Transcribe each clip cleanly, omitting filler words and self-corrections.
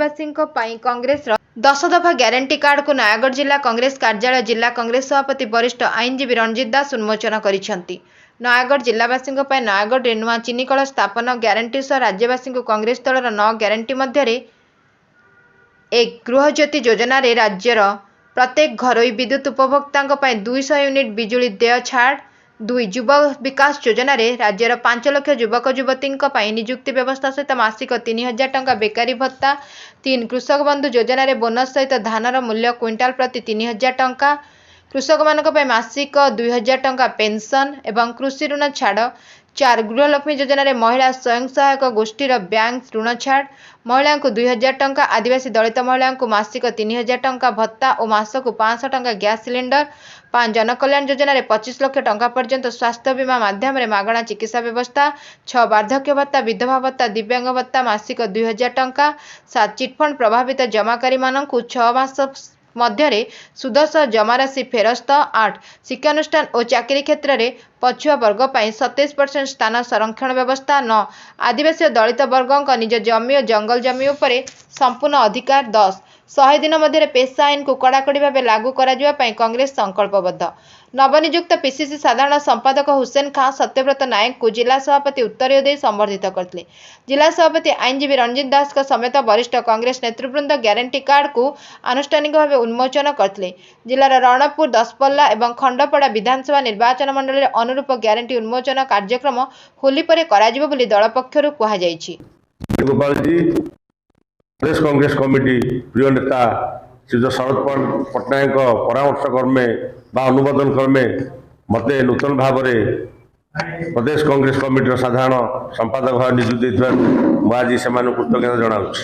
राज्यवासी कांग्रेस 10 दफा guarantee card को नयागढ़ जिला कांग्रेस कार्यालय जिला कांग्रेस सभापति वरिष्ठ आईनजीवी रंजित दास उन्मोचन करिसेंती। नयागढ़ जिलावासी नयागढ़ नुआ चीनीकल स्थापन ग्यारंटी सह राज्यवासी कांग्रेस दलर 9 ग्यारंटी मध्य एक गृहज्योति योजना रे राज्यर प्रत्येक घरोई विद्युत उपभोक्ता 200 यूनिट बिजुली देय छाड़, 2 युव विकास योजना रे राज्यर 5 लाख युवक युवती निजुक्ति व्यवस्था सहित मासिक 3000 टंका बेकारी भत्ता, 3 कृषक बंधु योजना रे बोनस सहित धानर मूल्य क्विंटाल प्रति 3000 टंका, कृषक मानक मासिक 2000 टंका पेंशन एवं कृषि ऋण छाड़, 4 गृहलक्ष्मी योजना रे महिला स्वयं सहायक गोष्ठीर बैंक ऋण छाड़, महिला को 2000 टंका, आदिवासी दलित महिला को मासिक 3000 टंका भत्ता और मासक 500 टंका गैस सिलिंडर, 5 जनकल्याण योजना रे 25 लाख टंका पर्यंत स्वास्थ्य बीमा माध्यम रे मागणा चिकित्सा व्यवस्था, 6 वार्धक्य भत्ता, विधवा भत्ता, दिव्यांग भत्ता मासिक 2000 टंका, 7 चिटफंड प्रभावित जमाकारी मानक 6 मास मध्य सुध सह जमा राशि फेरस्त, 8 शिक्षानुष्ठान और चाकरी क्षेत्र में पछुआ वर्ग 27% स्थान संरक्षण व्यवस्था, 9 आदिवासी और दलित वर्ग निज जमी और जंगल जमी उपरे संपूर्ण अधिकार, 10 100 दिन मध्य पेशा आईन को कड़ाकड़ी भाव लागू करा कांग्रेस संकल्पबद्ध। नवनियुक्त पीसीसी साधारण संपादक हुसैन खां सत्यव्रत नायक को जिला सभापति उत्तरीय दे संबर्धित करते। जिला सभापति आईनजीवी रंजित दास समेत वरिष्ठ कांग्रेस नेतृवृंद ग्यारंटी कार्ड को आनुष्ठानिक भाव उन्मोचन करते। जिलार रणपुर, दसपल्ला और खंडपड़ा विधानसभा निर्वाचन मंडल में अनुरूप ग्यारंटी उन्मोचन कार्यक्रम होली पर कराजिबो बोली दल पक्षरु कहा जायछि। प्रदेश कांग्रेस कमिटी प्रिय नेता श्री शरद पट्टनायक परामर्श क्रमे अनुमोदन क्रमे मते नूतन भाव प्रदेश कांग्रेस कमिटी साधारण संपादक भाव नियुक्ति देते आज से कृतज्ञता जनाऊँगी।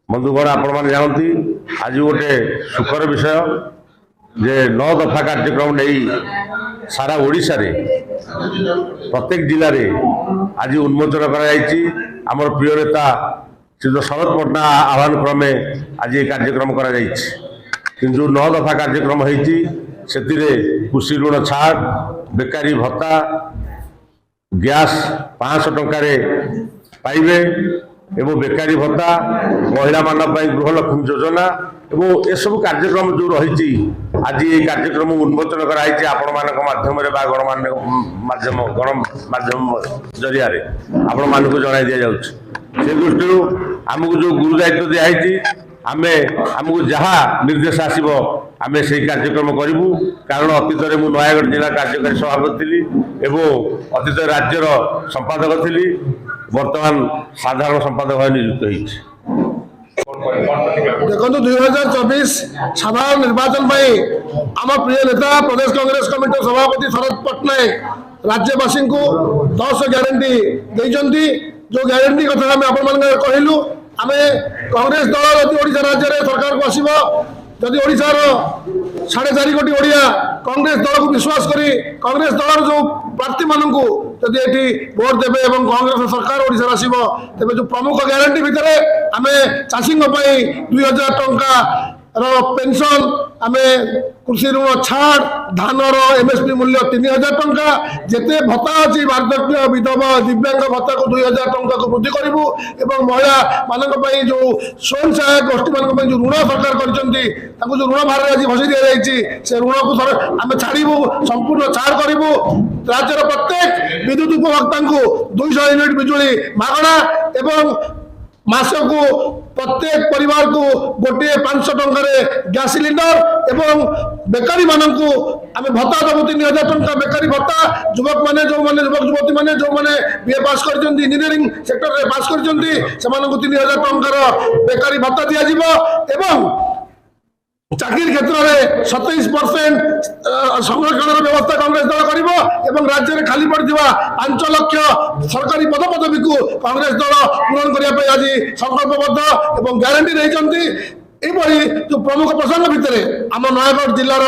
बंधुगण आपण मैंने जानती आज गोटे सुखर विषय जे 9 दफा कार्यक्रम नहीं सारा ओडिशा रे प्रत्येक जिले में आज उन्मोचन कर प्रिय नेता श्री शरद पट्टनायक आह्वान क्रमे आज ये कार्यक्रम करा किंतु 9 दफा कार्यक्रम होती कृषि ऋण छाड़, बेकारी भत्ता, गैस 500 टंका पाइबे एवं बेकारी भत्ता, महिला मान गृहलक्ष्मी योजना एवं सब कार्यक्रम जो रही आज ये कार्यक्रम उन्मोचन कराई आपण माध्यम गणमाध्यम जरिया आपण मान जन दि जाऊँ। से दृष्टि आमको जो गुरु दायित्व दिखाई आमको जहाँ निर्देश आसो आम से कार्यक्रम करूँ। कारण अतीत में नयागढ़ जिला कार्यकारी सभापति थी एवं अतीत राज्यर संपादक थी, वर्तमान साधारण संपादक भाव नियुक्त होती। देखो 2024 साधारण निर्वाचन आम प्रिय नेता प्रदेश कांग्रेस कमिटी सभापति शरद पट्टनायक राज्यवासी को 10 ग्यारंटी देइचंती। जो ग्यारंटी कथा आम आपण कहलु आम कांग्रेस दल जदि ओडिशा राज्य में सरकार को आसब जदि ओडिशार 4.5 कोटी ओडिया कांग्रेस दल को विश्वास करी कांग्रेस दल जो प्रार्थी मानू जदि ये भोट देवे और कांग्रेस सरकार ओडिशा आसब तेज जो प्रमुख ग्यारंटी भितर आम चाषी 2000 टंका पेंशन, आम कृषि ऋण छाड़, धानर एमएसपी मूल्य 3000 टंका, जिते भत्ता अच्छी वार्धक्य, विधवा, दिव्यांग भत्ता को 2000 टंका को वृद्धि करूँ और महिला मान जो स्वयं सहायक गोष्ठी मान जो ऋण सरकार कर जो ऋण भार आज भसी दि जाए से ऋण को आम छाड़ू संपूर्ण छाड़ करूँ। राज्यर प्रत्येक विद्युत उपभोक्ता को 200 यूनिट बिजुली मागणा एवं मासको प्रत्येक परिवार को गोटे 500 टंका गैस सिलिंडर एवं बेकारी मानू आम भत्ता देवु 3000 टंका बेकारी भत्ता, युवक मैंने जो मैंने युवक युवती मैंने जो मैंने बीए पास कर इंजीनियरिंग सेक्टर में पास कर 3000 टंकार बेकारी भत्ता दि जाव। चाकरी क्षेत्र में 27% संरक्षण व्यवस्था कांग्रेस दल कर राज्य में खाली पड़ा 5 लाख सरकारी पद पदवी को कांग्रेस दल पूरण करने आज संकल्पबद्ध और ग्यारंटी नहीं। जो प्रमुख प्रसंग भितर आम नयागढ़ जिलार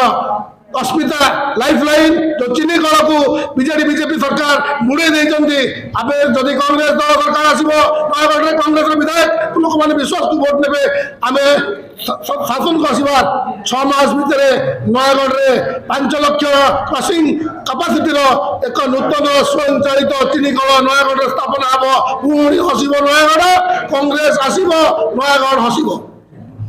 अस्मिता लाइफलाइन जो चीनी कल को बीजेडी बीजेपी सरकार बुड़े देती जदि कांग्रेस दल सरकार आसब नयागढ़ कांग्रेस विधायक लोक मैंने विश्वास को भोट ने आम शासन को आसबार 6 मास भितर नयगढ़ में 5 लाख क्रसिंग कैपेसिटी एक नूतन स्वयंचालित चीनी कल नयगढ़ स्थापना हम पुणी हसब नयगढ़ कांग्रेस आसब नयगढ़ हसब।